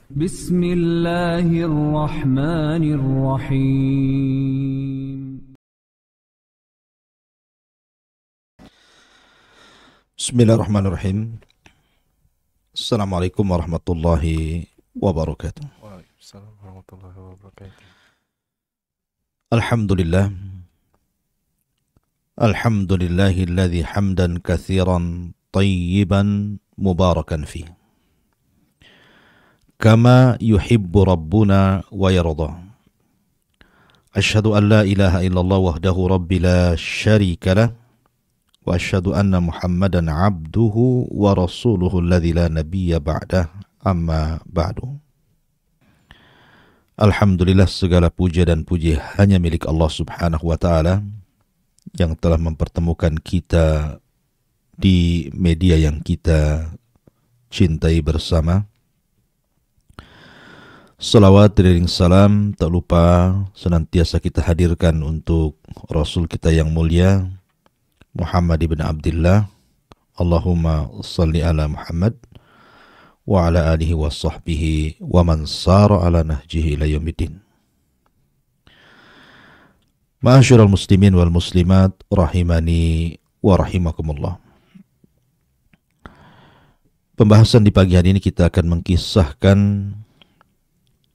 Bismillahirrahmanirrahim. Bismillahirrahmanirrahim. Assalamualaikum warahmatullahi wabarakatuh. Waalaikumsalam warahmatullahi wabarakatuh. Alhamdulillah. Alhamdulillahilladzi hamdan katsiran tayyiban mubarakan fi. Kama yuhibbu rabbuna wa yarda. Asyhadu an la ilaha illallah wahdahu rabbi la syarika lah. Wa asyhadu anna Muhammadan abduhu wa rasuluhu alladzi la nabiyya ba'dah, amma ba'du. Alhamdulillah, segala puja dan puji hanya milik Allah Subhanahu wa ta'ala yang telah mempertemukan kita di media yang kita cintai bersama. Salawat dan salam tak lupa senantiasa kita hadirkan untuk Rasul kita yang mulia Muhammad ibn Abdullah. Allahumma salli ala Muhammad wa ala alihi wa sahbihi wa man sara ala nahjihi ila yaumiddin. Ma'asyiral muslimin wal muslimat rahimani wa rahimakumullah. Pembahasan di pagi hari ini kita akan mengkisahkan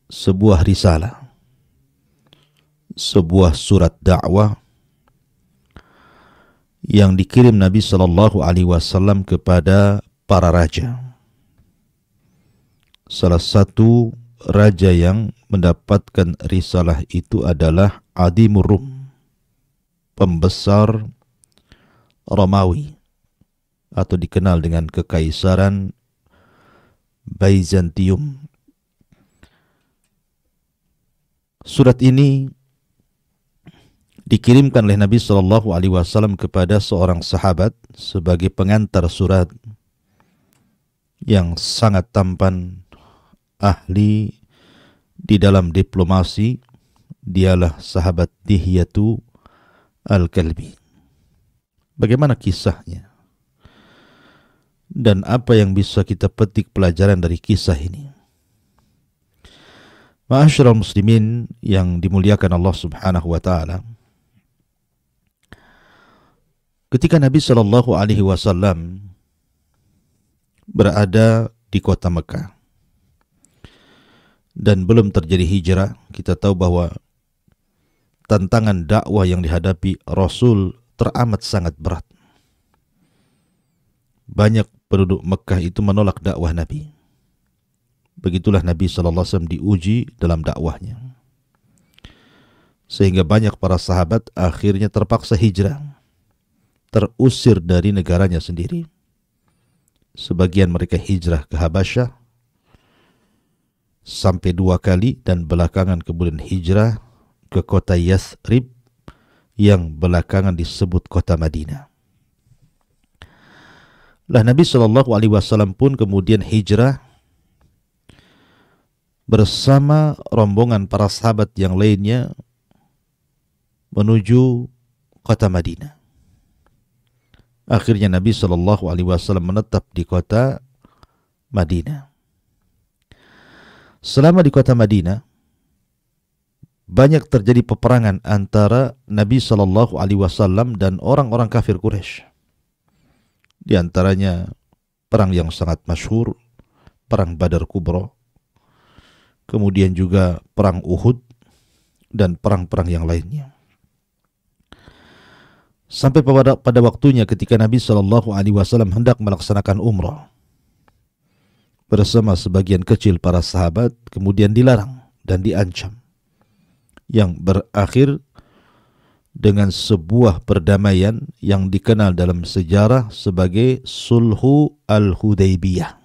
sebuah risalah, sebuah surat dakwah yang dikirim Nabi sallallahu alaihi wasallam kepada para raja. Salah satu raja yang mendapatkan risalah itu adalah Adimur Rum, pembesar Romawi atau dikenal dengan Kekaisaran Byzantium. Surat ini dikirimkan oleh Nabi sallallahu alaihi wasallam kepada seorang sahabat sebagai pengantar surat yang sangat tampan, ahli di dalam diplomasi. Dialah sahabat Dihyatu Al-Kalbi. Bagaimana kisahnya? Dan apa yang bisa kita petik pelajaran dari kisah ini? Ma'asyiral muslimin yang dimuliakan Allah Subhanahu wa ta'ala, ketika Nabi sallallahu alaihi wasallam berada di kota Mekah dan belum terjadi hijrah, kita tahu bahwa tantangan dakwah yang dihadapi Rasul teramat sangat berat. Banyak penduduk Mekah itu menolak dakwah Nabi. Begitulah Nabi sallallahu alaihi wasallam diuji dalam dakwahnya, sehingga banyak para sahabat akhirnya terpaksa hijrah, terusir dari negaranya sendiri. Sebagian mereka hijrah ke Habasyah sampai 2 kali, dan belakangan kemudian hijrah ke kota Yathrib yang belakangan disebut kota Madinah. Lah Nabi sallallahu alaihi wasallam pun kemudian hijrah bersama rombongan para sahabat yang lainnya menuju kota Madinah. Akhirnya Nabi sallallahu alaihi wasallam menetap di kota Madinah. Selama di kota Madinah banyak terjadi peperangan antara Nabi sallallahu alaihi wasallam dan orang-orang kafir Quraisy. Di antaranya perang yang sangat masyhur, perang Badar Kubra, kemudian juga perang Uhud dan perang-perang yang lainnya. Sampai pada waktunya ketika Nabi sallallahu alaihi wasallam hendak melaksanakan umrah bersama sebagian kecil para sahabat, kemudian dilarang dan diancam, yang berakhir dengan sebuah perdamaian yang dikenal dalam sejarah sebagai Sulhu Al-Hudaybiyah,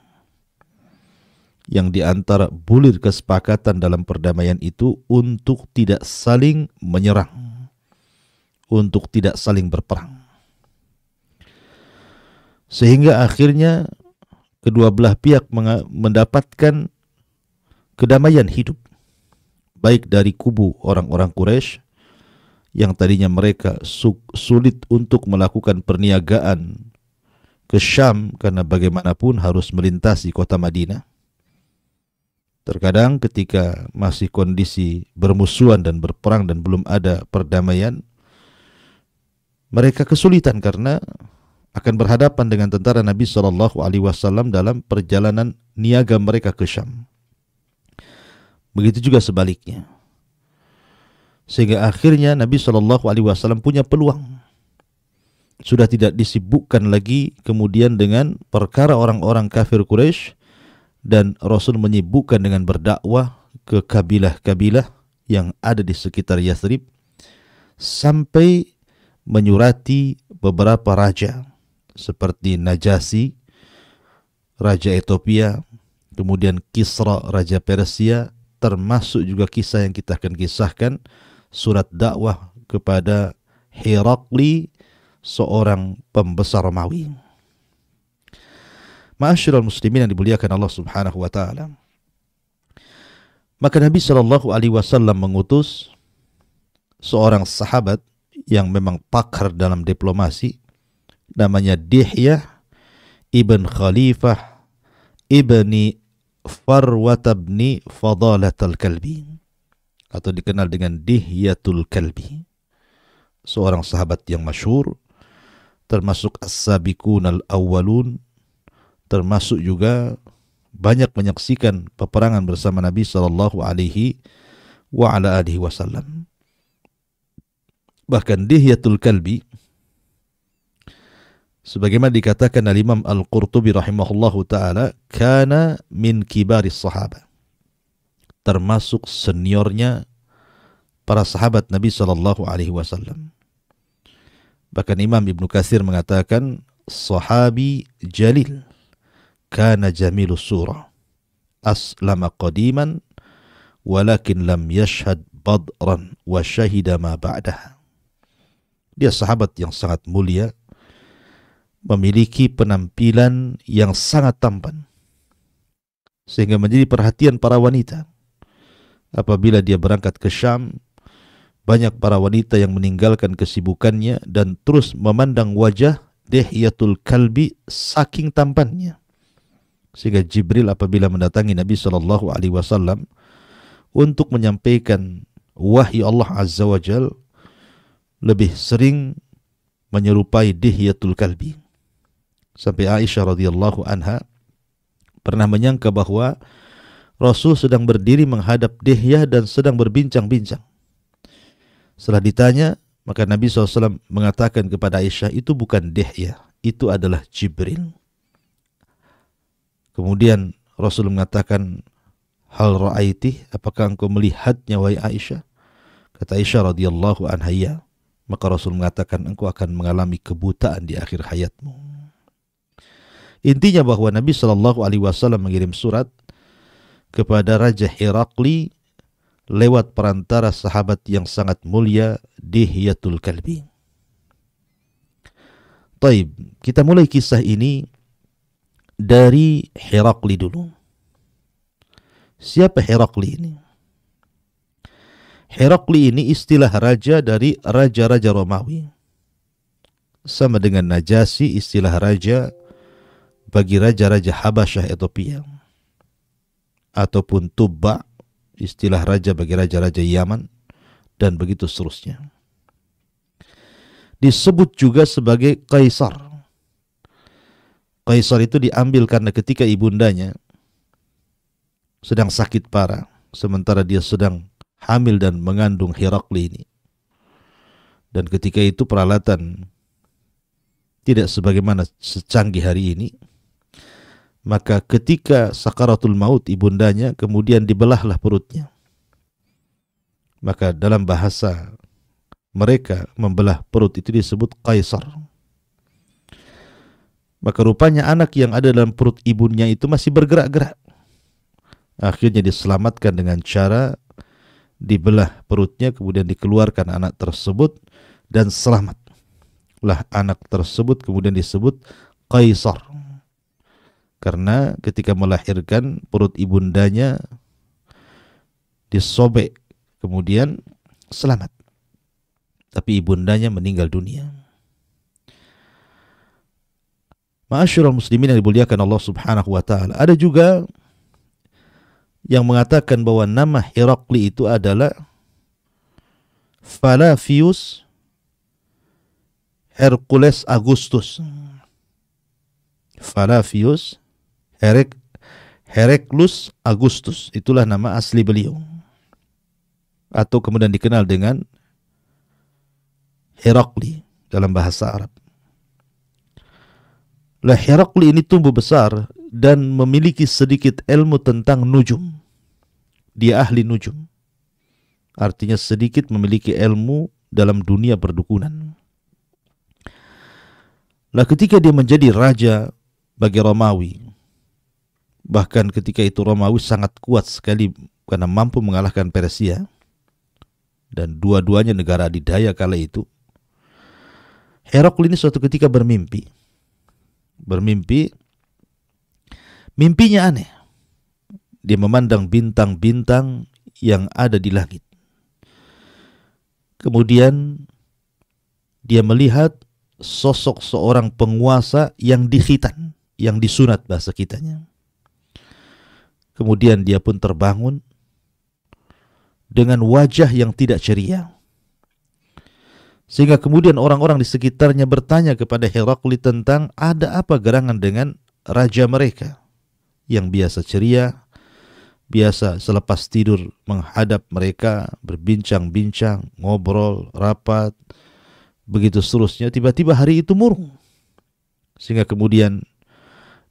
yang diantara bulir kesepakatan dalam perdamaian itu untuk tidak saling menyerang, untuk tidak saling berperang. Sehingga akhirnya kedua belah pihak mendapatkan kedamaian hidup, baik dari kubu orang-orang Quraisy yang tadinya mereka sulit untuk melakukan perniagaan ke Syam karena bagaimanapun harus melintasi kota Madinah, Terkadang ketika masih kondisi bermusuhan dan berperang dan belum ada perdamaian, mereka kesulitan karena akan berhadapan dengan tentara Nabi Shallallahu Alaihi Wasallam dalam perjalanan niaga mereka ke Syam. Begitu juga sebaliknya. Sehingga akhirnya Nabi Shallallahu Alaihi Wasallam punya peluang. Sudah tidak disibukkan lagi kemudian dengan perkara orang-orang kafir Quraisy, dan Rasul menyibukkan dengan berdakwah ke kabilah-kabilah yang ada di sekitar Yathrib, sampai menyurati beberapa raja seperti Najasyi, raja Ethiopia, kemudian Kisra, raja Persia, termasuk juga kisah yang kita akan kisahkan, surat dakwah kepada Herakli, seorang pembesar Romawi. Ma'asyiral muslimin yang dimuliakan Allah Subhanahu wa taala. Maka Nabi sallallahu alaihi wasallam mengutus seorang sahabat yang memang pakar dalam diplomasi, namanya Dihyah ibn Khalifah ibni Farwat ibni Fadalah al-Kalbi, atau dikenal dengan Dihyatul Kalbi. Seorang sahabat yang masyhur, termasuk as-sabiqun al-awwalun, termasuk juga banyak menyaksikan peperangan bersama Nabi sallallahu alaihi wasallam. Bahkan Dihyatul Kalbi, sebagaimana dikatakan oleh Imam Al-Qurtubi rahimahullahu taala, kana min kibaris sahabat, termasuk seniornya para sahabat Nabi sallallahu alaihi wasallam. Bahkan Imam Ibnu Katsir mengatakan sahabi jalil, kana jamilus surah, aslama qadiman walakin lam yashhad badran wa syahida ma ba'daha. Dia sahabat yang sangat mulia, memiliki penampilan yang sangat tampan, sehingga menjadi perhatian para wanita. Apabila dia berangkat ke Syam, banyak para wanita yang meninggalkan kesibukannya dan terus memandang wajah Dihyatul Kalbi saking tampannya. Sehingga Jibril apabila mendatangi Nabi sallallahu alaihi wasallam untuk menyampaikan wahyu Allah Azza wa Jal, lebih sering menyerupai Dihyatul Kalbi. Sampai Aisyah radhiyallahu anha pernah menyangka bahwa Rasul sedang berdiri menghadap Dihyah dan sedang berbincang-bincang. Setelah ditanya, maka Nabi SAW mengatakan kepada Aisyah, itu bukan Dihyah, itu adalah Jibril. Kemudian Rasul mengatakan, hal ra'aiti, apakah engkau melihatnya wahai Aisyah? Kata Aisyah radhiyallahu anha, ya. Maka Rasul mengatakan, engkau akan mengalami kebutaan di akhir hayatmu. Intinya bahwa Nabi SAW mengirim surat kepada Raja Herakli lewat perantara sahabat yang sangat mulia Dihyatul Kalbi. Taib, kita mulai kisah ini dari Herakli dulu. Siapa Herakli ini? Herakli ini istilah raja dari raja-raja Romawi. Sama dengan Najasyi, istilah raja bagi raja-raja Habasyah Ethiopia. Ataupun Tubba, istilah raja bagi raja-raja Yaman, dan begitu seterusnya. Disebut juga sebagai Kaisar. Kaisar itu diambil karena ketika ibundanya sedang sakit parah, sementara dia sedang hamil dan mengandung Herakli ini. Dan ketika itu peralatan tidak sebagaimana secanggih hari ini, maka ketika sakaratul maut ibundanya, kemudian dibelahlah perutnya. Maka dalam bahasa mereka membelah perut itu disebut Kaisar. Maka rupanya anak yang ada dalam perut ibunya itu masih bergerak-gerak. Akhirnya diselamatkan dengan cara dibelah perutnya, kemudian dikeluarkan anak tersebut dan selamatlah anak tersebut, kemudian disebut Kaisar. Karena ketika melahirkan perut ibundanya disobek, kemudian selamat. Tapi ibundanya meninggal dunia. Ma'asyiral muslimin yang dimuliakan Allah Subhanahu wa taala. Ada juga yang mengatakan bahwa nama Herakli itu adalah Falavius Hercules Augustus. Falavius Heraclus Augustus, itulah nama asli beliau, atau kemudian dikenal dengan Herakli dalam bahasa Arab. Lah Herakli ini tumbuh besar dan memiliki sedikit ilmu tentang nujum. Dia ahli nujum, artinya sedikit memiliki ilmu dalam dunia perdukunan. Lah ketika dia menjadi raja bagi Romawi, bahkan ketika itu Romawi sangat kuat sekali karena mampu mengalahkan Persia, dan dua-duanya negara adidaya kala itu, Herakli ini suatu ketika bermimpi. Mimpinya aneh. Dia memandang bintang-bintang yang ada di langit. Kemudian dia melihat sosok seorang penguasa yang dikhitan, yang disunat bahasa kitanya. Kemudian dia pun terbangun dengan wajah yang tidak ceria. Sehingga kemudian orang-orang di sekitarnya bertanya kepada Herakli tentang ada apa gerangan dengan raja mereka yang biasa ceria, biasa selepas tidur menghadap mereka, berbincang-bincang, ngobrol, rapat, begitu seterusnya. Tiba-tiba hari itu murung. Sehingga kemudian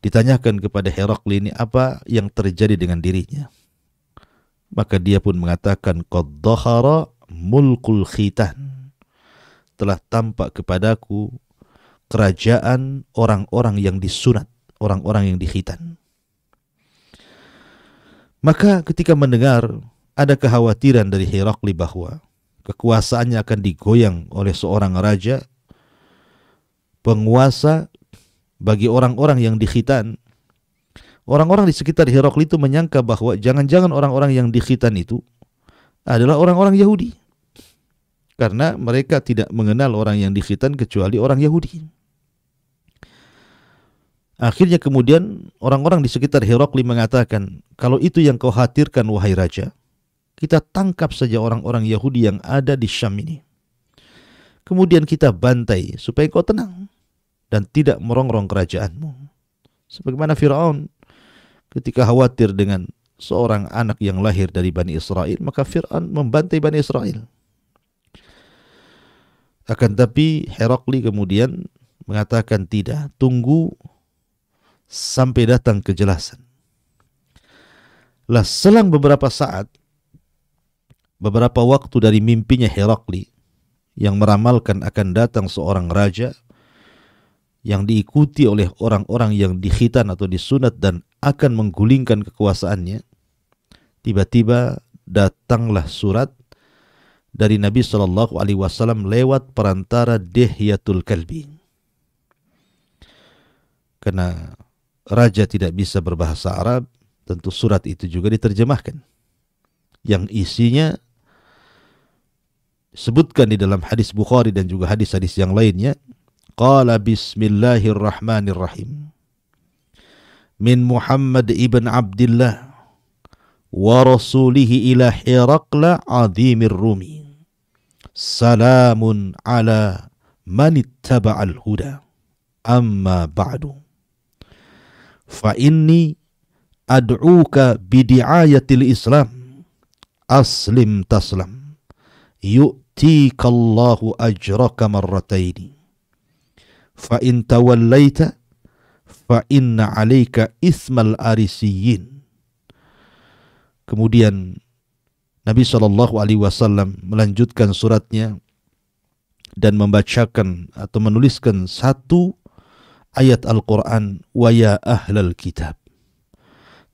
ditanyakan kepada Herakli ini apa yang terjadi dengan dirinya. Maka dia pun mengatakan, qad dhahara mulkul khitan. Telah tampak kepadaku kerajaan orang-orang yang disunat, orang-orang yang dikhitan. Maka ketika mendengar ada kekhawatiran dari Herakli bahwa kekuasaannya akan digoyang oleh seorang raja, penguasa bagi orang-orang yang dikhitan, orang-orang di sekitar Herakli itu menyangka bahwa jangan-jangan orang-orang yang dikhitan itu adalah orang-orang Yahudi. Karena mereka tidak mengenal orang yang dikhitan kecuali orang Yahudi. Akhirnya kemudian orang-orang di sekitar Herakli mengatakan, kalau itu yang kau khawatirkan wahai raja, kita tangkap saja orang-orang Yahudi yang ada di Syam ini. Kemudian kita bantai supaya kau tenang dan tidak merongrong kerajaanmu. Sebagaimana Fir'aun ketika khawatir dengan seorang anak yang lahir dari Bani Israel, maka Fir'aun membantai Bani Israel. Akan tapi Herakli kemudian mengatakan tidak, tunggu sampai datang kejelasan. Lah selang beberapa saat, beberapa waktu dari mimpinya Herakli yang meramalkan akan datang seorang raja yang diikuti oleh orang-orang yang dikhitan atau disunat dan akan menggulingkan kekuasaannya, tiba-tiba datanglah surat dari Nabi SAW lewat perantara Dihyatul Kalbi. Karena raja tidak bisa berbahasa Arab, tentu surat itu juga diterjemahkan. Yang isinya sebutkan di dalam hadis Bukhari dan juga hadis-hadis yang lainnya. Qala bismillahirrahmanirrahim. Min Muhammad ibn Abdullah wa rasulihi ila Herakla azimir Rumi. Salamun ala man ittaba'al huda. Amma ba'du. Fa inni ad'uka bidi'ayatil Islam. Aslim taslam. Yu'tikallahu ajraka marrataini. Fa in tawallaita fa inna 'alaika ismal arisiyin. Kemudian Nabi SAW melanjutkan suratnya dan membacakan atau menuliskan satu ayat Al-Quran, wa ya ahlal kitab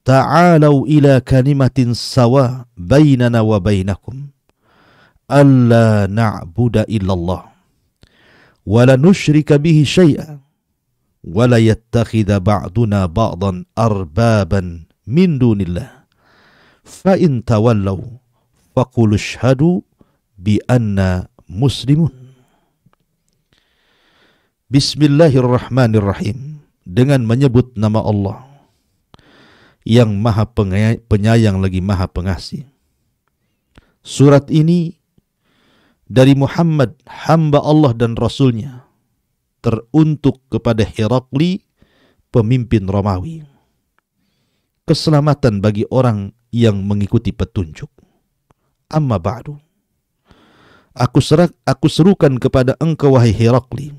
ta'alau ila kalimatin sawa bainana wa bainakum alla na'budu illallah wa la nusyrika bihi syai'an wa la yattakhidha ba'duna ba'dan arbaban min dunillah fa in tawallaw faqul ashhadu bi anna muslimun. Bismillahirrahmanirrahim, dengan menyebut nama Allah yang maha penyayang lagi maha pengasih. Surat ini dari Muhammad, hamba Allah dan Rasulnya, teruntuk kepada Herakli, pemimpin Romawi. Keselamatan bagi orang yang mengikuti petunjuk. Amma ba'du. Aku serukan kepada engkau, wahai Herakli,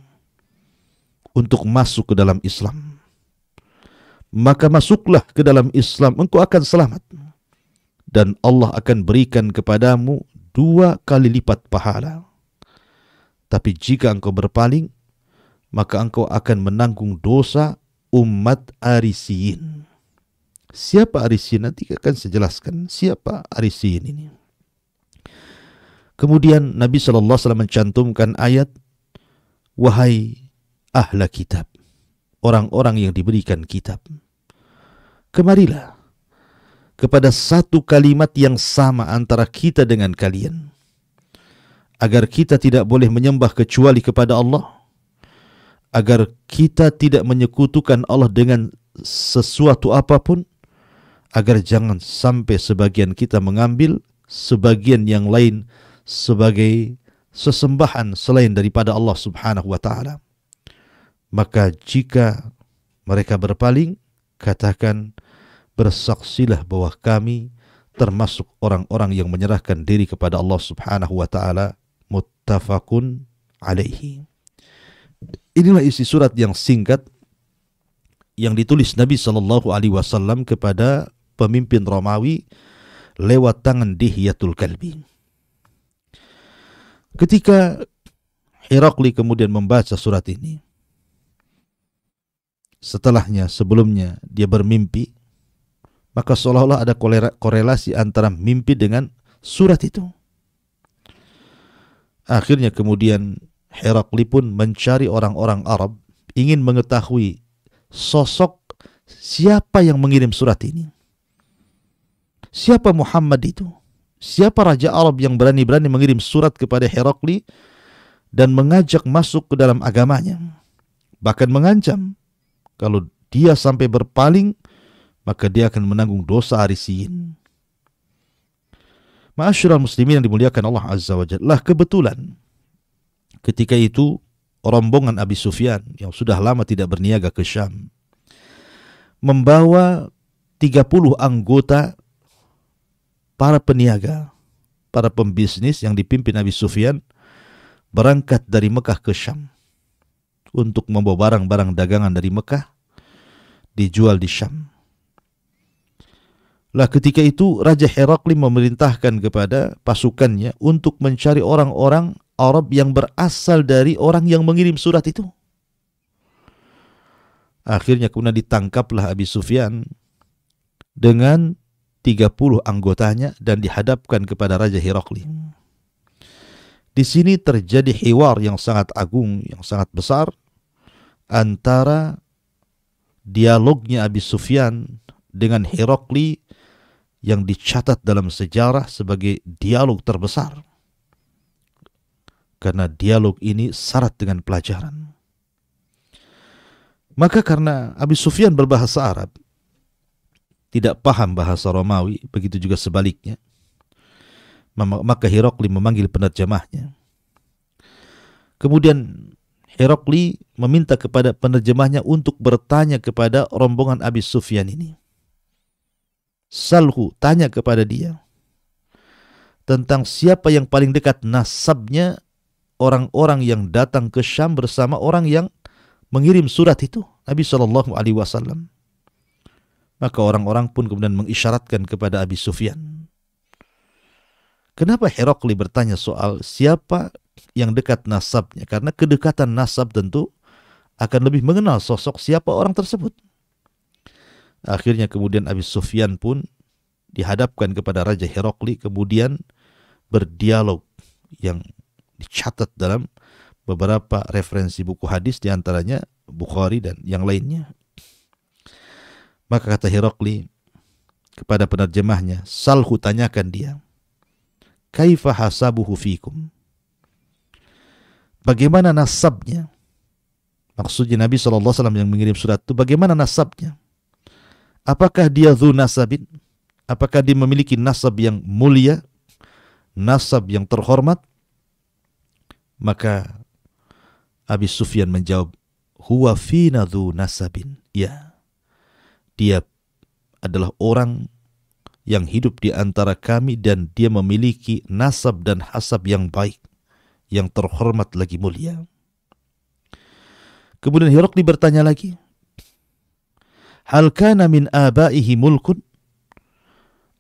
untuk masuk ke dalam Islam. Maka masuklah ke dalam Islam, engkau akan selamat. Dan Allah akan berikan kepadamu 2 kali lipat pahala. Tapi jika engkau berpaling, maka engkau akan menanggung dosa umat Arisiyin. Siapa Arisiyin? Nanti akan saya jelaskan siapa Arisiyin ini. Kemudian Nabi SAW mencantumkan ayat, wahai ahla kitab, orang-orang yang diberikan kitab, kemarilah kepada satu kalimat yang sama antara kita dengan kalian, agar kita tidak boleh menyembah kecuali kepada Allah, agar kita tidak menyekutukan Allah dengan sesuatu apapun, agar jangan sampai sebagian kita mengambil sebagian yang lain sebagai sesembahan selain daripada Allah Subhanahu wa ta'ala. Maka jika mereka berpaling, katakan, bersaksilah bahwa kami termasuk orang-orang yang menyerahkan diri kepada Allah Subhanahu wa ta'ala. Muttafaqun alaihi. Inilah isi surat yang singkat yang ditulis Nabi SAW kepada pemimpin Romawi lewat tangan Dihyatul Kalbi. Ketika Herakli kemudian membaca surat ini, sebelumnya dia bermimpi, maka seolah-olah ada korelasi antara mimpi dengan surat itu. Akhirnya kemudian Herakli pun mencari orang-orang Arab, ingin mengetahui sosok siapa yang mengirim surat ini. Siapa Muhammad itu? Siapa Raja Arab yang berani-berani mengirim surat kepada Herakli dan mengajak masuk ke dalam agamanya? Bahkan mengancam, kalau dia sampai berpaling, maka dia akan menanggung dosa Arisiyin. Ma'asyiral muslimin yang dimuliakan Allah Azza wa Jalla, kebetulan ketika itu rombongan Abi Sufyan yang sudah lama tidak berniaga ke Syam membawa 30 anggota para peniaga, para pembisnis yang dipimpin Abi Sufyan berangkat dari Mekah ke Syam untuk membawa barang-barang dagangan dari Mekah dijual di Syam. Lah ketika itu Raja Herakli memerintahkan kepada pasukannya untuk mencari orang-orang Arab yang berasal dari orang yang mengirim surat itu. Akhirnya kemudian ditangkaplah Abi Sufyan dengan 30 anggotanya dan dihadapkan kepada Raja Herakli. Di sini terjadi hiwar yang sangat agung, yang sangat besar antara dialognya Abi Sufyan dengan Herakli yang dicatat dalam sejarah sebagai dialog terbesar. Karena dialog ini syarat dengan pelajaran. Maka karena Abi Sufyan berbahasa Arab, tidak paham bahasa Romawi, begitu juga sebaliknya, maka Herakli memanggil penerjemahnya. Kemudian Herakli meminta kepada penerjemahnya untuk bertanya kepada rombongan Abi Sufyan ini. Salhu, tanya kepada dia tentang siapa yang paling dekat nasabnya orang-orang yang datang ke Syam bersama orang yang mengirim surat itu, Nabi SAW. Maka orang-orang pun kemudian mengisyaratkan kepada Abi Sufyan. Kenapa Herakli bertanya soal siapa yang dekat nasabnya? Karena kedekatan nasab tentu akan lebih mengenal sosok siapa orang tersebut. Akhirnya kemudian Abi Sufyan pun dihadapkan kepada Raja Herakli, kemudian berdialog yang dicatat dalam beberapa referensi buku hadis, diantaranya Bukhari dan yang lainnya. Maka kata Herakli kepada penerjemahnya, Salhu, tanyakan dia, kaifa hasabuhu fikum? Bagaimana nasabnya? Maksudnya Nabi SAW yang mengirim surat itu, bagaimana nasabnya? apakah dia dzu nasabin? Apakah dia memiliki nasab yang mulia, nasab yang terhormat? Maka Abi Sufyan menjawab, huwa fina dzu nasabin. Ya, dia adalah orang yang hidup di antara kami dan dia memiliki nasab dan hasab yang baik, yang terhormat lagi mulia. Kemudian Herakli bertanya lagi, hal kana min abaihi mulkun?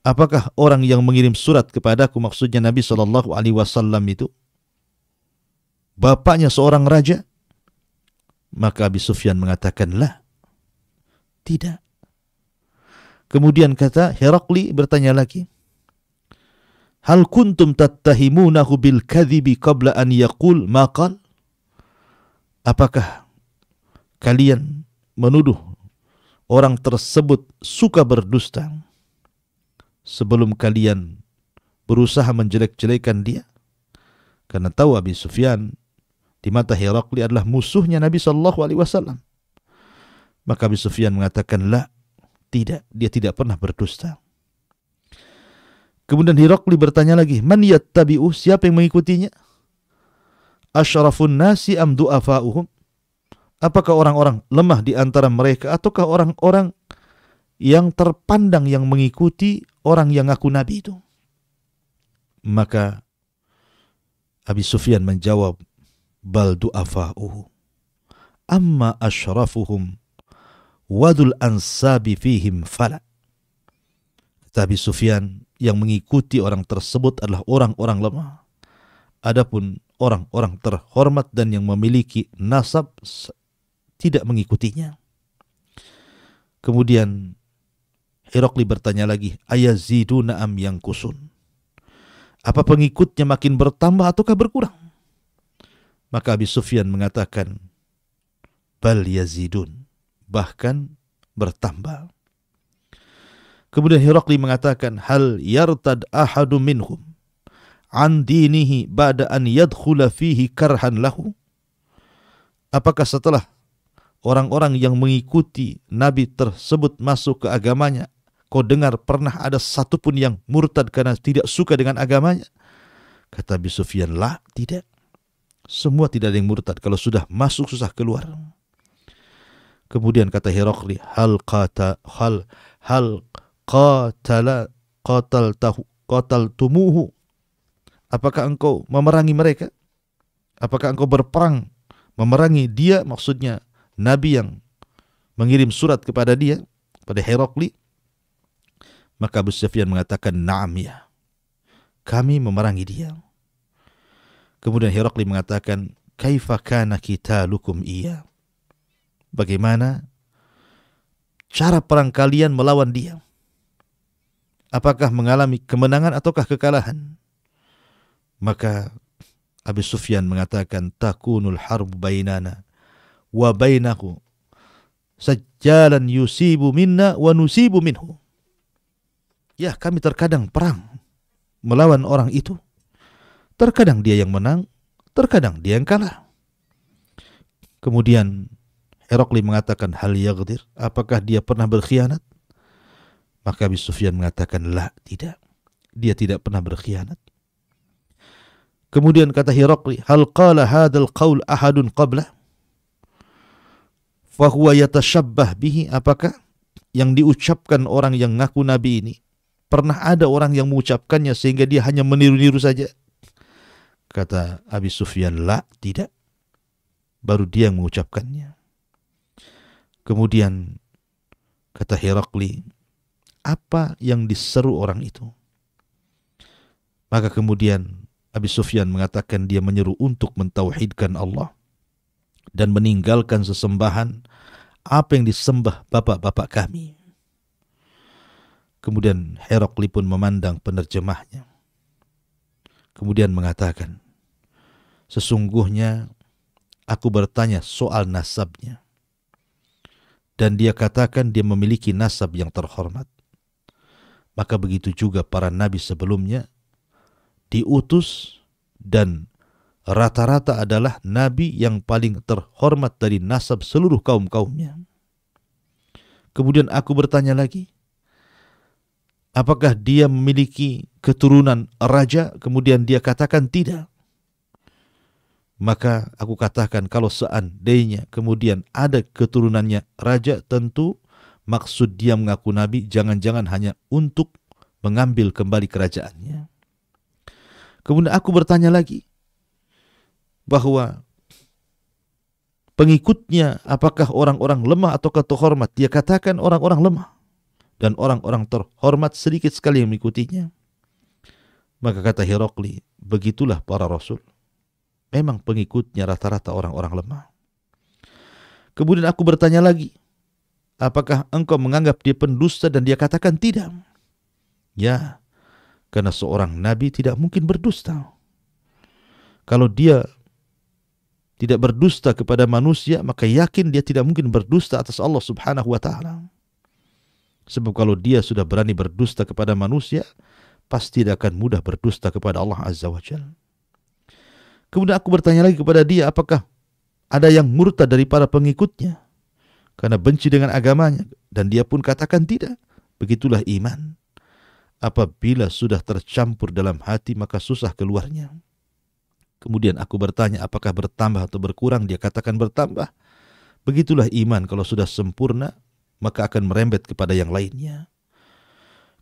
Apakah orang yang mengirim surat kepadaku, maksudnya Nabi SAW itu, bapaknya seorang raja? Maka Abi Sufyan mengatakan, lah, tidak. Kemudian kata Herakli bertanya lagi, hal kuntum tattahimunahu bil kadhibi qabla an yaqul ma qal? Apakah kalian menuduh orang tersebut suka berdusta sebelum kalian berusaha menjelek-jelekan dia? Karena tahu Abi Sufyan di mata Herakli adalah musuhnya Nabi SAW. Maka Abi Sufyan mengatakan, la, tidak, dia tidak pernah berdusta. Kemudian Herakli bertanya lagi, man yattabi'u, siapa yang mengikutinya? Asyrafun nasi am du'afa'uhum? Apakah orang-orang lemah di antara mereka ataukah orang-orang yang terpandang yang mengikuti orang yang ngaku nabi itu? Maka Abi Sufyan menjawab, bal du'afa'uhu amma asyrafuhum wadul ansabi fihim fala. Kata Abi Sufyan, yang mengikuti orang tersebut adalah orang-orang lemah. Adapun orang-orang terhormat dan yang memiliki nasab tidak mengikutinya. Kemudian Herakli bertanya lagi, ayaziduna am yankusun? Apa pengikutnya makin bertambah ataukah berkurang? Maka Abi Sufyan mengatakan, bal yazidun, bahkan bertambah. Kemudian Herakli mengatakan, hal yartad ahadu minhum an dinihi ba'da an yadkhula fihi karhan lahu? Apakah setelah orang-orang yang mengikuti Nabi tersebut masuk ke agamanya, kau dengar pernah ada satupun yang murtad karena tidak suka dengan agamanya? Kata Abi Sufyan, lah, tidak. Semua tidak ada yang murtad, kalau sudah masuk susah keluar. Kemudian kata Herakli, hal qataltumuhu? Apakah engkau memerangi mereka? Apakah engkau berperang memerangi dia, maksudnya Nabi yang mengirim surat kepada dia, pada Herakli? Maka Abu Sufyan mengatakan, na'am, ya, kami memerangi dia. Kemudian Herakli mengatakan, kaifa kana qitalukum iya? Bagaimana cara perang kalian melawan dia? Apakah mengalami kemenangan ataukah kekalahan? Maka Abu Sufyan mengatakan, takunul harb bainana wa bainahu sajjalan yusibu minna wa nusibu minhu. Ya, kami terkadang perang melawan orang itu. Terkadang dia yang menang, terkadang dia yang kalah. Kemudian Herakli mengatakan, hal yaghdir? Apakah dia pernah berkhianat? Maka Abi Sufyan mengatakan, la, tidak. Dia tidak pernah berkhianat. Kemudian kata Herakli, hal qala hadzal qaul ahadun qablah fa huwa yatashabbah bihi? Apakah yang diucapkan orang yang ngaku nabi ini pernah ada orang yang mengucapkannya sehingga dia hanya meniru-niru saja? Kata Abi Sufyan, la, tidak. Baru dia yang mengucapkannya. Kemudian kata Herakli, apa yang diseru orang itu? Maka kemudian Abi Sufyan mengatakan dia menyeru untuk mentauhidkan Allah dan meninggalkan sesembahan apa yang disembah bapak-bapak kami. Kemudian Herakli pun memandang penerjemahnya. Kemudian mengatakan, sesungguhnya aku bertanya soal nasabnya. Dan dia katakan dia memiliki nasab yang terhormat. Maka begitu juga para nabi sebelumnya diutus dan rata-rata adalah nabi yang paling terhormat dari nasab seluruh kaum-kaumnya. Kemudian aku bertanya lagi, apakah dia memiliki keturunan raja? Kemudian dia katakan tidak. Maka aku katakan, kalau seandainya kemudian ada keturunannya raja, tentu maksud dia mengaku nabi jangan-jangan hanya untuk mengambil kembali kerajaannya. Kemudian aku bertanya lagi, bahwa pengikutnya apakah orang-orang lemah atau terhormat? Dia katakan orang-orang lemah, dan orang-orang terhormat sedikit sekali yang mengikutinya. Maka kata Herakli, begitulah para rasul, memang pengikutnya rata-rata orang-orang lemah. Kemudian aku bertanya lagi, apakah engkau menganggap dia pendusta? Dan dia katakan tidak. Ya, karena seorang nabi tidak mungkin berdusta. Kalau dia tidak berdusta kepada manusia, maka yakin dia tidak mungkin berdusta atas Allah Subhanahu wa ta'ala. Sebab kalau dia sudah berani berdusta kepada manusia, pasti tidak akan mudah berdusta kepada Allah Azza wa Jalla. Kemudian aku bertanya lagi kepada dia, apakah ada yang murtad dari para pengikutnya karena benci dengan agamanya? Dan dia pun katakan tidak. Begitulah iman. Apabila sudah tercampur dalam hati, maka susah keluarnya. Kemudian aku bertanya, apakah bertambah atau berkurang? Dia katakan bertambah. Begitulah iman, kalau sudah sempurna, maka akan merembet kepada yang lainnya.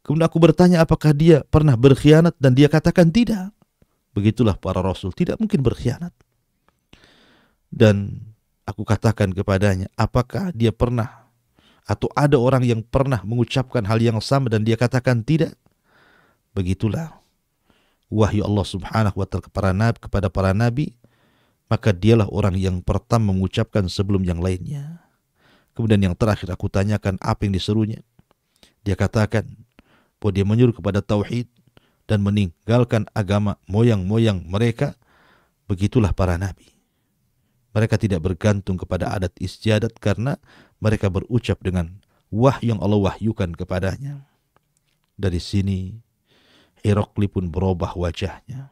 Kemudian aku bertanya, apakah dia pernah berkhianat? Dan dia katakan tidak. Begitulah para rasul, tidak mungkin berkhianat. Dan aku katakan kepadanya, apakah dia pernah atau ada orang yang pernah mengucapkan hal yang sama? Dan dia katakan tidak. Begitulah wahyu Allah Subhanahu wa ta'ala kepada para nabi, maka dialah orang yang pertama mengucapkan sebelum yang lainnya. Kemudian yang terakhir aku tanyakan apa yang diserunya. Dia katakan bahwa dia menyuruh kepada tauhid dan meninggalkan agama moyang-moyang mereka. Begitulah para nabi. Mereka tidak bergantung kepada adat istiadat karena mereka berucap dengan wahyu yang Allah wahyukan kepadanya. Dari sini Herakli pun berubah wajahnya.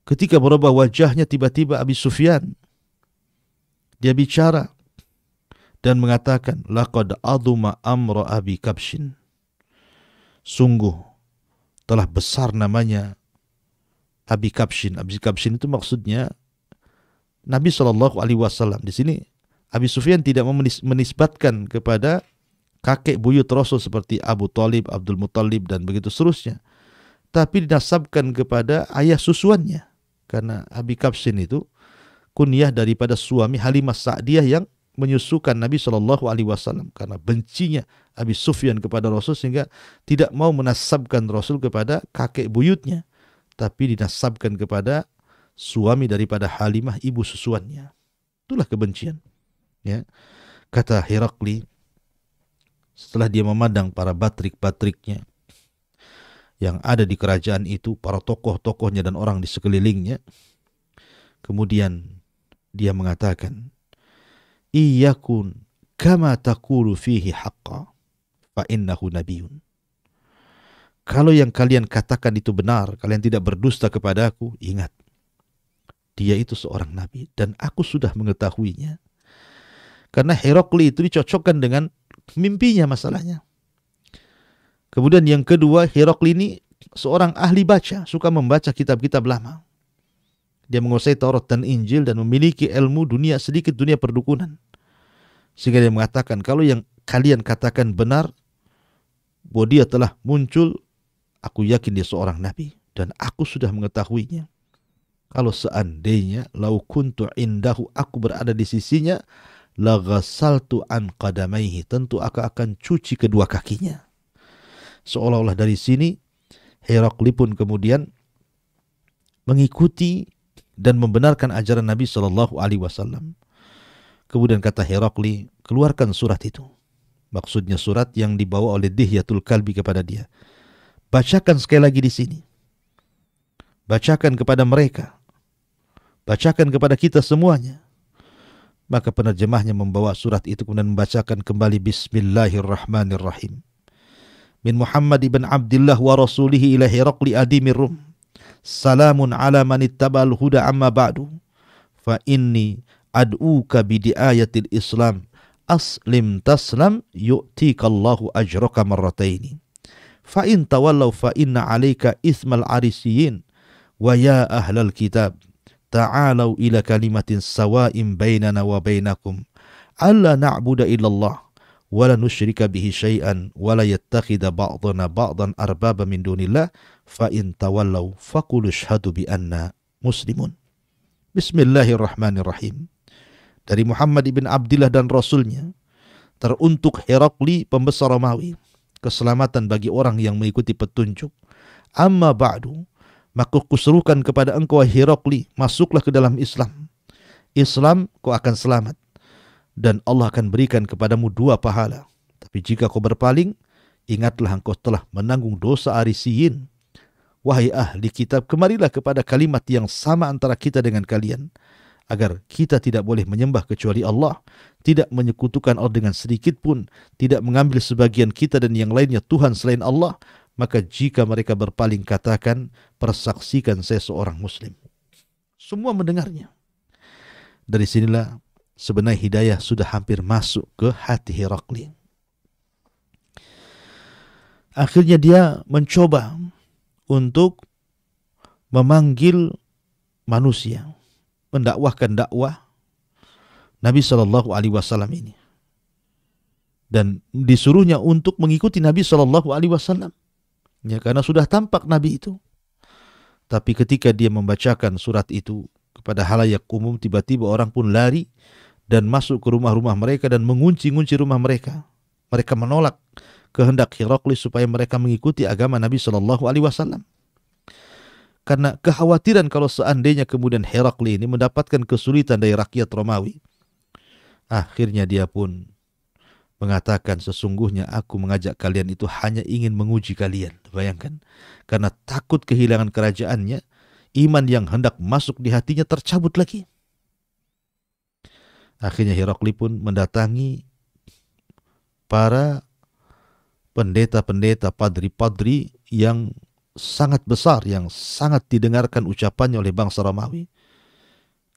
Ketika berubah wajahnya, tiba-tiba Abi Sufyan dia bicara dan mengatakan, laqad aduma amra Abi Kabshin. Sungguh telah besar namanya Abi Kabshin. Abi Kabshin itu maksudnya Nabi SAW. Di sini Abi Sufyan tidak menisbatkan kepada kakek buyut Rasul seperti Abu Talib, Abdul Muttalib, dan begitu seterusnya. Tapi dinasabkan kepada ayah susuannya. Karena Abi Kabshin itu kunyah daripada suami Halimah Sa'diyah yang menyusukan Nabi SAW. Karena bencinya Abi Sufyan kepada Rasul sehingga tidak mau menasabkan Rasul kepada kakek buyutnya. Tapi dinasabkan kepada suami daripada Halimah, ibu susuannya. Itulah kebencian. Ya. Kata Herakli, setelah dia memandang para batrik-batriknya yang ada di kerajaan itu, para tokoh-tokohnya dan orang di sekelilingnya, kemudian dia mengatakan, iyakun kama taqulu fihi haqqa fa innahu nabiyyun. Kalau yang kalian katakan itu benar, kalian tidak berdusta kepadaku, ingat, dia itu seorang nabi dan aku sudah mengetahuinya. Karena Herakli itu dicocokkan dengan mimpinya masalahnya. Kemudian yang kedua, Herakli ini seorang ahli baca, suka membaca kitab-kitab lama. Dia menguasai Taurat dan Injil dan memiliki ilmu dunia, sedikit dunia perdukunan. Sehingga dia mengatakan, kalau yang kalian katakan benar, bahwa dia telah muncul, aku yakin dia seorang nabi dan aku sudah mengetahuinya. Kalau seandainya lau kuntu indahu, aku berada di sisinya, la ghasaltu an qadamaihi, tentu aku akan cuci kedua kakinya. Seolah-olah dari sini Herakli pun kemudian mengikuti dan membenarkan ajaran Nabi SAW. Kemudian kata Herakli, keluarkan surat itu. Maksudnya surat yang dibawa oleh Dihyatul Kalbi kepada dia. Bacakan sekali lagi di sini. Bacakan kepada mereka. Bacakan kepada kita semuanya. Maka penerjemahnya membawa surat itu kemudian membacakan kembali Bismillahirrahmanirrahim. Min Muhammad ibn Abdullah wa rasulihi ila Herakli adimir Rum. Salamun ala man ittaba'al huda amma ba'du. Fa inni ad'uka bidiayatil Islam aslim taslam yu'tikallahu ajraka marrataini fa in tawallaw fa inna 'alaika itsmal arisiyin wa ya ahlal kitab ta'alau ila kalimatin sawa'in bainana wa bainakum alla na'budu illallah wa la nusyrika bihi syai'an wa la yattakhidha ba'duna ba'dan arbaba min dunillah fa in tawallaw faqul asyhadu bi anna muslimun. Bismillahirrahmanirrahim. Dari Muhammad ibn Abdillah dan Rasulnya, teruntuk Herakli pembesar Romawi, keselamatan bagi orang yang mengikuti petunjuk. Amma ba'du, maka kuserukan kepada engkau Herakli, masuklah ke dalam Islam. Islam kau akan selamat, dan Allah akan berikan kepadamu 2 pahala. Tapi jika kau berpaling, ingatlah engkau telah menanggung dosa Arisiyin. Wahai ahli kitab, kemarilah kepada kalimat yang sama antara kita dengan kalian, agar kita tidak boleh menyembah kecuali Allah, tidak menyekutukan Allah dengan sedikit pun, tidak mengambil sebagian kita dan yang lainnya Tuhan selain Allah. Maka jika mereka berpaling, katakan, persaksikan saya seorang muslim. Semua mendengarnya. Dari sinilah sebenarnya hidayah sudah hampir masuk ke hati Herakli. Akhirnya dia mencoba untuk memanggil manusia, mendakwahkan dakwah Nabi Shallallahu Alaihi Wasallam ini, dan disuruhnya untuk mengikuti Nabi Shallallahu Alaihi Wasallam, ya, karena sudah tampak Nabi itu. Tapi ketika dia membacakan surat itu kepada halayak umum, tiba-tiba orang pun lari dan masuk ke rumah-rumah mereka dan mengunci-ngunci rumah mereka. Mereka menolak kehendak Herakli supaya mereka mengikuti agama Nabi Shallallahu Alaihi Wasallam. Karena kekhawatiran kalau seandainya kemudian Herakli ini mendapatkan kesulitan dari rakyat Romawi. Akhirnya dia pun mengatakan, sesungguhnya aku mengajak kalian itu hanya ingin menguji kalian. Bayangkan, karena takut kehilangan kerajaannya, iman yang hendak masuk di hatinya tercabut lagi. Akhirnya Herakli pun mendatangi para pendeta-pendeta, padri-padri yang sangat besar, yang sangat didengarkan ucapannya oleh bangsa Romawi.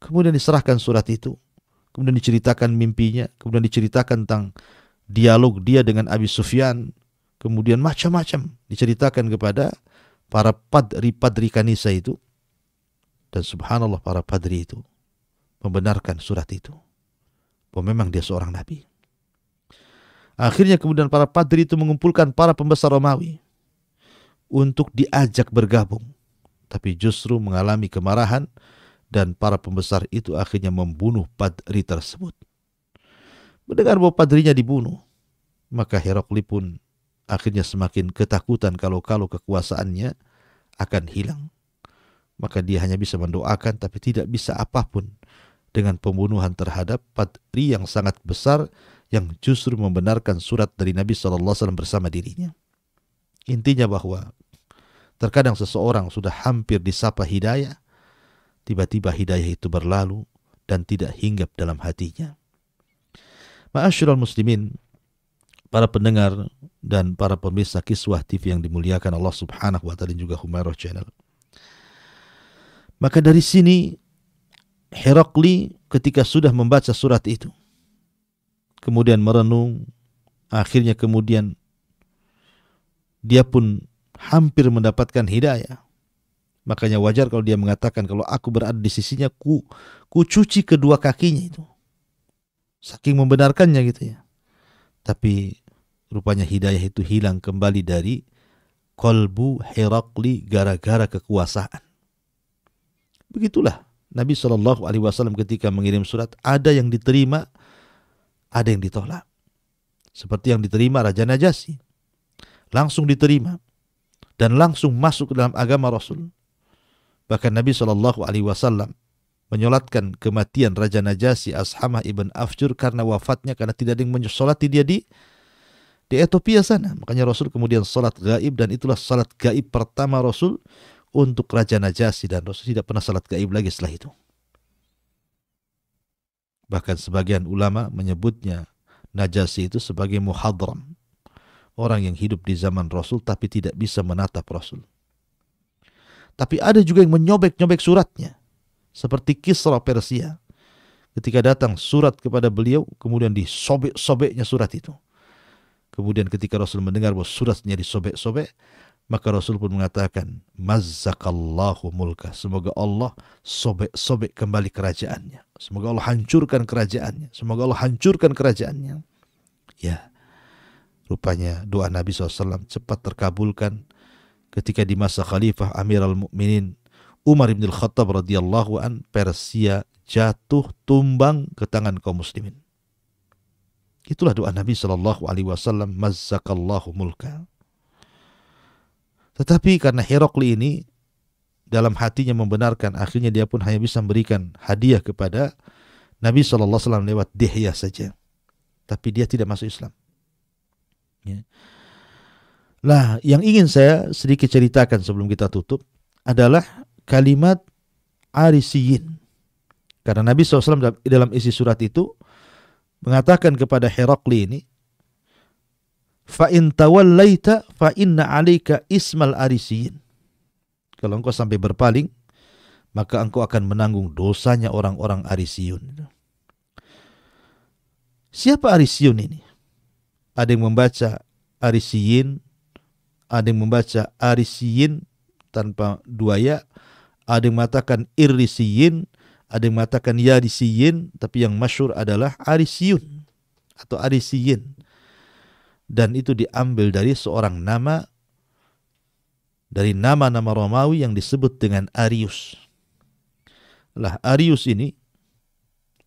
Kemudian diserahkan surat itu, kemudian diceritakan mimpinya, kemudian diceritakan tentang dialog dia dengan Abi Sufyan, kemudian macam-macam diceritakan kepada para padri-padri kanisa itu. Dan subhanallah, para padri itu membenarkan surat itu, bahwa memang dia seorang nabi. Akhirnya kemudian para padri itu mengumpulkan para pembesar Romawi untuk diajak bergabung, tapi justru mengalami kemarahan, dan para pembesar itu akhirnya membunuh padri tersebut. Mendengar bahwa padrinya dibunuh, maka Herakli pun akhirnya semakin ketakutan kalau kekuasaannya akan hilang. Maka dia hanya bisa mendoakan, tapi tidak bisa apapun dengan pembunuhan terhadap padri yang sangat besar, yang justru membenarkan surat dari Nabi SAW bersama dirinya. Intinya bahwa terkadang seseorang sudah hampir disapa hidayah, tiba-tiba hidayah itu berlalu dan tidak hinggap dalam hatinya. Ma'asyiral muslimin, para pendengar dan para pemirsa Kiswah TV yang dimuliakan Allah Subhanahu wa taala, dan juga Humairah Channel. Maka dari sini Herakli ketika sudah membaca surat itu, kemudian merenung, akhirnya kemudian dia pun hampir mendapatkan hidayah. Makanya wajar kalau dia mengatakan, kalau aku berada di sisinya, ku cuci kedua kakinya itu. Saking membenarkannya gitu ya. Tapi rupanya hidayah itu hilang kembali dari kolbu Herakli gara-gara kekuasaan. Begitulah Nabi SAW ketika mengirim surat, ada yang diterima, ada yang ditolak. Seperti yang diterima Raja Najasyi, langsung diterima dan langsung masuk ke dalam agama Rasul. Bahkan Nabi SAW menyolatkan kematian Raja Najasyi Ashamah ibn Afjur karena wafatnya, karena tidak ada yang mensolati dia di Ethiopia sana. Makanya Rasul kemudian salat gaib, dan itulah salat gaib pertama Rasul untuk Raja Najasyi, dan Rasul tidak pernah salat gaib lagi setelah itu. Bahkan sebagian ulama menyebutnya Najasyi itu sebagai muhadram, orang yang hidup di zaman Rasul tapi tidak bisa menatap Rasul. Tapi ada juga yang menyobek-nyobek suratnya, seperti Kisra Persia. ketika datang surat kepada beliau, kemudian disobek-sobeknya surat itu. Kemudian ketika Rasul mendengar bahwa suratnya disobek-sobek, maka Rasul pun mengatakan, mazzakallahu mulka. Semoga Allah sobek-sobek kembali kerajaannya. Semoga Allah hancurkan kerajaannya. Semoga Allah hancurkan kerajaannya. Ya, rupanya doa Nabi SAW cepat terkabulkan ketika di masa Khalifah Amirul Mukminin Umar bin Khattab radhiyallahu an, Persia jatuh tumbang ke tangan kaum muslimin. Itulah doa Nabi SAW, mazzakallahu mulka. Tetapi karena Herakli ini dalam hatinya membenarkan, akhirnya dia pun hanya bisa memberikan hadiah kepada Nabi SAW lewat Dihya saja. Tapi dia tidak masuk Islam. Ya. Lah, yang ingin saya sedikit ceritakan sebelum kita tutup adalah kalimat Arisiyin. Karena Nabi SAW dalam isi surat itu mengatakan kepada Herakli ini, fa in tawallaita fa inna 'alaika ismal Arisiyin. Kalau engkau sampai berpaling, maka engkau akan menanggung dosanya orang-orang Arisiyun. Siapa Arisiyun ini? Ada yang membaca Arisiyin, ada yang membaca Arisiyin tanpa dua ya, ada yang mengatakan Irisiyin, ada yang mengatakan Yarisiyin, tapi yang masyhur adalah Arisiyun atau Arisiyin. Dan itu diambil dari seorang nama, dari nama-nama Romawi yang disebut dengan Arius. Lah, Arius ini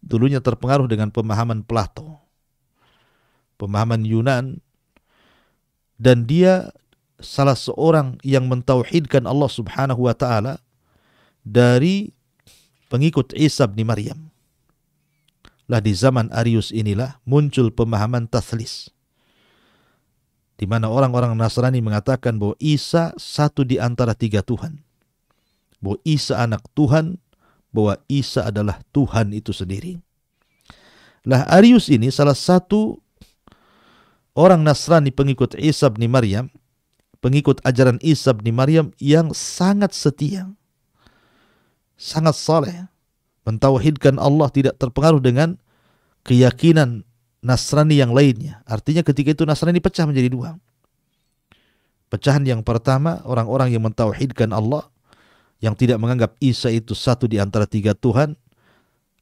dulunya terpengaruh dengan pemahaman Plato, pemahaman Yunan, dan dia salah seorang yang mentauhidkan Allah Subhanahu wa taala dari pengikut Isa bin Maryam. Lah, di zaman Arius inilah muncul pemahaman tathlis, di mana orang-orang Nasrani mengatakan bahwa Isa satu di antara tiga Tuhan, bahwa Isa anak Tuhan, bahwa Isa adalah Tuhan itu sendiri. Lah, Arius ini salah satu orang Nasrani pengikut Isa bin Maryam, pengikut ajaran Isa bin Maryam yang sangat setia, sangat saleh, mentauhidkan Allah, tidak terpengaruh dengan keyakinan Nasrani yang lainnya. Artinya ketika itu Nasrani pecah menjadi dua. Pecahan yang pertama, orang-orang yang mentauhidkan Allah, yang tidak menganggap Isa itu satu di antara tiga Tuhan,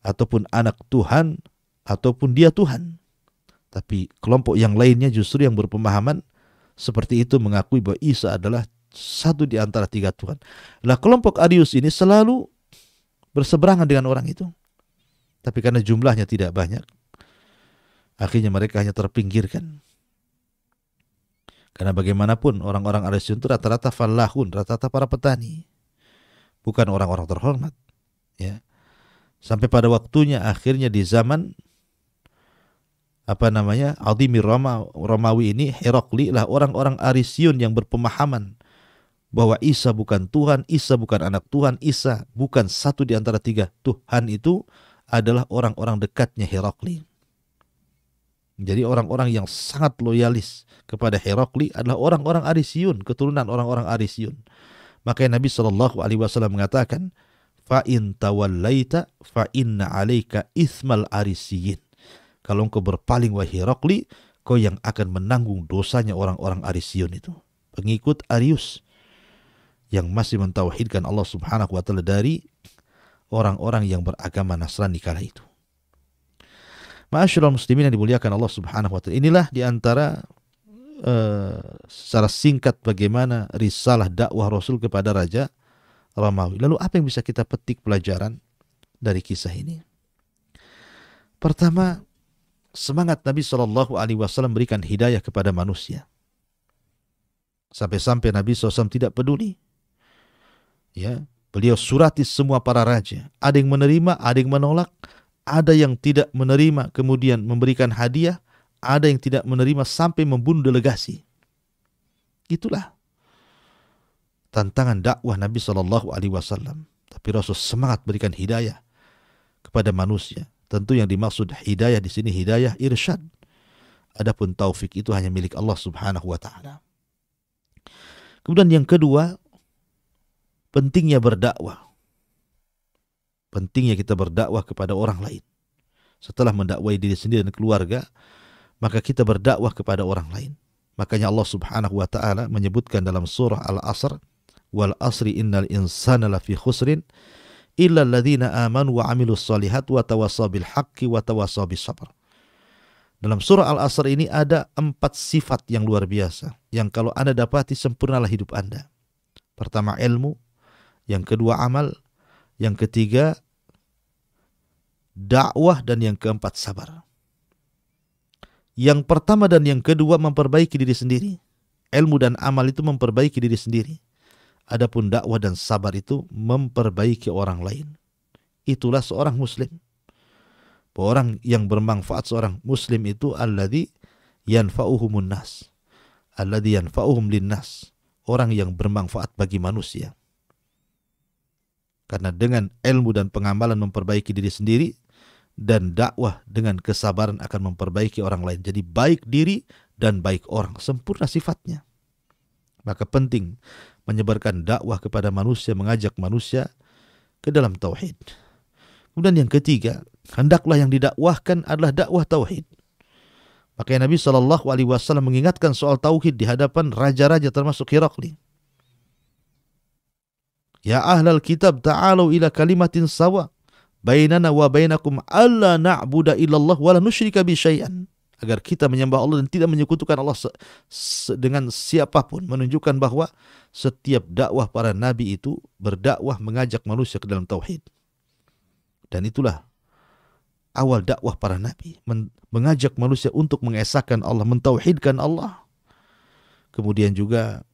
ataupun anak Tuhan, ataupun dia Tuhan. Tapi kelompok yang lainnya justru yang berpemahaman seperti itu, mengakui bahwa Isa adalah satu di antara tiga Tuhan. Lah, kelompok Arius ini selalu berseberangan dengan orang itu. Tapi karena jumlahnya tidak banyak, akhirnya mereka hanya terpinggirkan. Karena bagaimanapun orang-orang Arius itu rata-rata fallahun, rata-rata para petani, bukan orang-orang terhormat. Ya. Sampai pada waktunya akhirnya di zaman Adhimi Romawi ini, Herakli lah orang-orang Arisiyun yang berpemahaman bahwa Isa bukan Tuhan, Isa bukan anak Tuhan, Isa bukan satu di antara tiga Tuhan, itu adalah orang-orang dekatnya Herakli. Jadi orang-orang yang sangat loyalis kepada Herakli adalah orang-orang Arisiyun, keturunan orang-orang Arisiyun. Makanya Nabi SAW mengatakan, fa in tawallaita fa inna 'alaika ismal Arisiyin. Kalau engkau berpaling wahai Herakli, kau yang akan menanggung dosanya orang-orang Arisiyun itu, pengikut Arius yang masih mentauhidkan Allah Subhanahu wa taala dari orang-orang yang beragama Nasrani kala itu. Ma'asyiral muslimin yang dimuliakan Allah Subhanahu wa taala, inilah di antara secara singkat bagaimana risalah dakwah Rasul kepada Raja Romawi. Lalu apa yang bisa kita petik pelajaran dari kisah ini? Pertama, semangat Nabi SAW berikan hidayah kepada manusia. Sampai-sampai Nabi SAW tidak peduli. Ya, beliau surati semua para raja. Ada yang menerima, ada yang menolak, ada yang tidak menerima kemudian memberikan hadiah, ada yang tidak menerima sampai membunuh delegasi. Itulah tantangan dakwah Nabi SAW. Tapi Rasul semangat berikan hidayah kepada manusia. Tentu yang dimaksud hidayah di sini hidayah irsyad. Adapun taufik itu hanya milik Allah Subhanahu wa taala. Kemudian yang kedua, pentingnya berdakwah. Pentingnya kita berdakwah kepada orang lain. setelah mendakwai diri sendiri dan keluarga, maka kita berdakwah kepada orang lain. Makanya Allah Subhanahu wa taala menyebutkan dalam surah Al-Asr, wal asri innal insana lafi khusrin illa alladhina amanu wa amilus solihat wa tawassaw bil haqqi wa tawassaw bis sabr. Dalam surah Al-Asr ini ada 4 sifat yang luar biasa, yang kalau Anda dapati sempurnalah hidup Anda. Pertama ilmu, yang kedua amal, yang ketiga dakwah, dan yang keempat sabar. Yang pertama dan yang kedua memperbaiki diri sendiri. Ilmu dan amal itu memperbaiki diri sendiri. Adapun dakwah dan sabar itu memperbaiki orang lain. Itulah seorang muslim. Orang yang bermanfaat seorang muslim itu alladzi yanfa'uhumun nas. Alladzi yanfa'uhum linnas. Orang yang bermanfaat bagi manusia. Karena dengan ilmu dan pengamalan memperbaiki diri sendiri, dan dakwah dengan kesabaran akan memperbaiki orang lain. Jadi baik diri dan baik orang, sempurna sifatnya. Maka penting menyebarkan dakwah kepada manusia, mengajak manusia ke dalam tauhid. Kemudian yang ketiga, hendaklah yang didakwahkan adalah dakwah tauhid. Makanya Nabi SAW mengingatkan soal tauhid di hadapan raja-raja termasuk Herakli. Ya ahlal kitab ta'alu ila kalimatin sawa bainana wa bainakum alla na'budu illallah wa la nusyrika bi syai'an. Agar kita menyembah Allah dan tidak menyekutukan Allah dengan siapapun, menunjukkan bahwa setiap dakwah para nabi itu berdakwah mengajak manusia ke dalam tauhid. Dan itulah awal dakwah para nabi, mengajak manusia untuk mengesahkan Allah, mentauhidkan Allah. Kemudian juga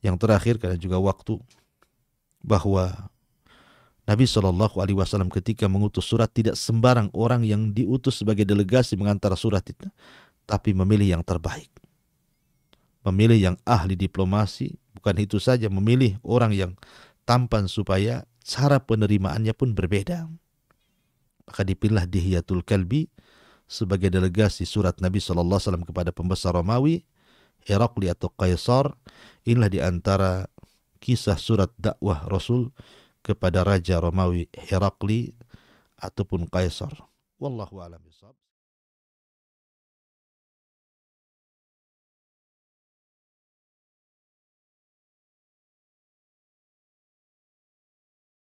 yang terakhir, karena juga waktu, bahwa Nabi SAW ketika mengutus surat tidak sembarang orang yang diutus sebagai delegasi mengantar surat itu, tapi memilih yang terbaik. Memilih yang ahli diplomasi, bukan itu saja, memilih orang yang tampan supaya cara penerimaannya pun berbeda. Maka dipilihlah Dihyatul Kalbi sebagai delegasi surat Nabi SAW kepada pembesar Romawi, Herakli atau Kaisar. Inilah di antara kisah surat dakwah Rasul kepada Raja Romawi Herakli ataupun Kaisar. Wallahu a'lam bishawab.